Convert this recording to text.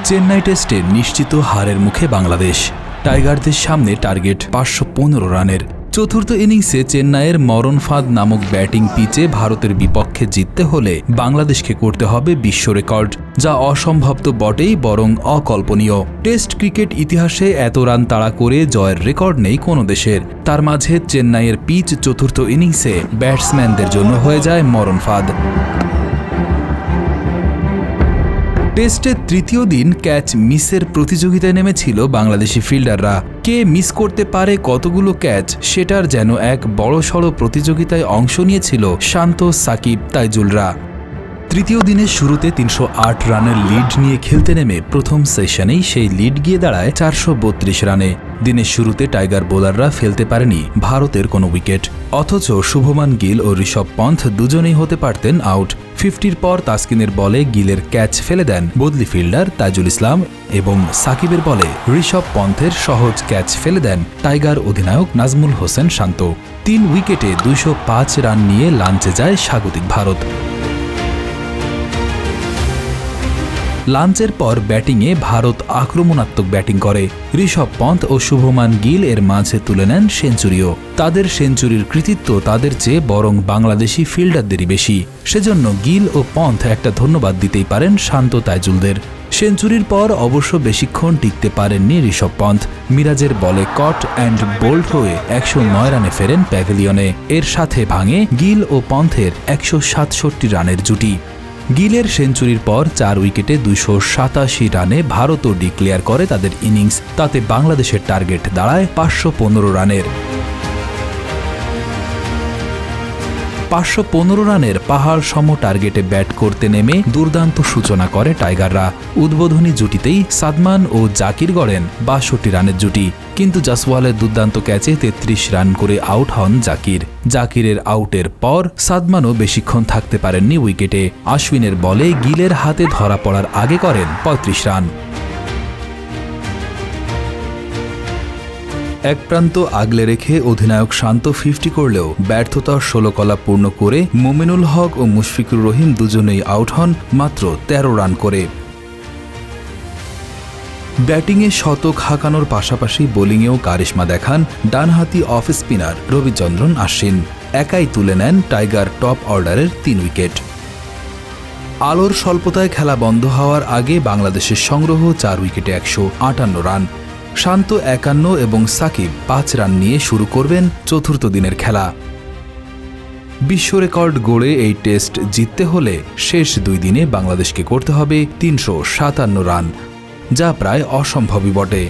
চেন্নাই টেস্টে নিশ্চিত হারের মুখে বাংলাদেশ। টাইগারদের সামনে টার্গেট 515 রানের। চতুর্থ ইনিংসে চেন্নাইয়ের মরণ ফাঁদ নামক ব্যাটিং পিচে ভারতের বিপক্ষে জিততে হলে বাংলাদেশকে করতে হবে বিশ্ব রেকর্ড, যা অসম্ভব তো বটেই, বরং অকল্পনীয়। টেস্ট ক্রিকেট ইতিহাসে এত রান তাড়া করে জয়ের রেকর্ড নেই কোনো দেশের। তার মাঝে চেন্নাইয়ের পিচ চতুর্থ ইনিংসে ব্যাটসম্যানদের জন্য হয়ে যায় মরণ ফাঁদ। টেস্টের তৃতীয় দিন ক্যাচ মিসের প্রতিযোগিতায় নেমেছিল বাংলাদেশি ফিল্ডাররা। কে মিস করতে পারে কতগুলো ক্যাচ, সেটার যেন এক বড়সড় প্রতিযোগিতায় অংশ নিয়েছিল শান্ত, সাকিব, তাইজুলরা। তৃতীয় দিনের শুরুতে 308 রানের লিড নিয়ে খেলতে নেমে প্রথম সেশনেই সেই লিড গিয়ে দাঁড়ায় 432 রানে। দিনের শুরুতে টাইগার বোলাররা ফেলতে পারেনি ভারতের কোনো উইকেট, অথচ শুভমান গিল ও ঋষভ পন্থ দুজনেই হতে পারতেন আউট। 50-র পর তাসকিনের বলে গিলের ক্যাচ ফেলে দেন বদলি ফিল্ডার তাইজুল ইসলাম এবং সাকিবের বলে ঋষভ পন্থের সহজ ক্যাচ ফেলে দেন টাইগার অধিনায়ক নাজমুল হোসেন শান্ত। 3 উইকেটে 205 রান নিয়ে লাঞ্চে যায় স্বাগতিক ভারত। লাঞ্চের পর ব্যাটিংয়ে ভারত আক্রমণাত্মক ব্যাটিং করে। ঋষভ পন্থ ও শুভমান গিল এর মাঝে তুলে নেন সেঞ্চুরিও। তাদের সেঞ্চুরির কৃতিত্ব তাদের চেয়ে বরং বাংলাদেশি ফিল্ডারদেরই বেশি। সেজন্য গিল ও পন্থ একটা ধন্যবাদ দিতেই পারেন শান্ত, তাইজুলদের। সেঞ্চুরির পর অবশ্য বেশিক্ষণ টিকতে পারেননি ঋষভ পন্থ। মিরাজের বলে কট অ্যান্ড বোল্ড হয়ে 109 রানে ফেরেন প্যাভিলিয়নে। এর সাথে ভাঙে গিল ও পন্থের 167 রানের জুটি। গিলের সেঞ্চুরির পর 4 উইকেটে 287 রানে ভারতও ডিক্লেয়ার করে তাদের ইনিংস। তাতে বাংলাদেশের টার্গেট দাঁড়ায় 515 রানের। 515 রানের পাহাড় সম টার্গেটে ব্যাট করতে নেমে দুর্দান্ত সূচনা করে টাইগাররা। উদ্বোধনী জুটিতেই সাদমান ও জাকির গড়েন 62 রানের জুটি, কিন্তু জাসওয়ালের দুর্দান্ত ক্যাচে 33 রান করে আউট হন জাকির। জাকিরের আউটের পর সাদমানও বেশিক্ষণ থাকতে পারেননি উইকেটে। আশ্বিনের বলে গিলের হাতে ধরা পড়ার আগে করেন 35 রান। এক প্রান্ত আগলে রেখে অধিনায়ক শান্ত 50 করলেও ব্যর্থতার 16 কলা পূর্ণ করে মোমিনুল হক ও মুশফিকুর রহিম দুজনেই আউট হন মাত্র 13 রান করে। ব্যাটিংয়ে শতক হাঁকানোর পাশাপাশি বোলিংয়েও কারিশমা দেখান ডানহাতি অফ স্পিনার রবিচন্দ্রন আশ্বিন। একাই তুলে নেন টাইগার টপ অর্ডারের 3 উইকেট। আলোর স্বল্পতায় খেলা বন্ধ হওয়ার আগে বাংলাদেশের সংগ্রহ 4 উইকেটে 158 রান। শান্ত 51 এবং সাকিব 5 রান নিয়ে শুরু করবেন চতুর্থ দিনের খেলা। বিশ্ব রেকর্ড গড়ে এই টেস্ট জিততে হলে শেষ 2 দিনে বাংলাদেশকে করতে হবে 357 রান, যা প্রায় অসম্ভবই বটে।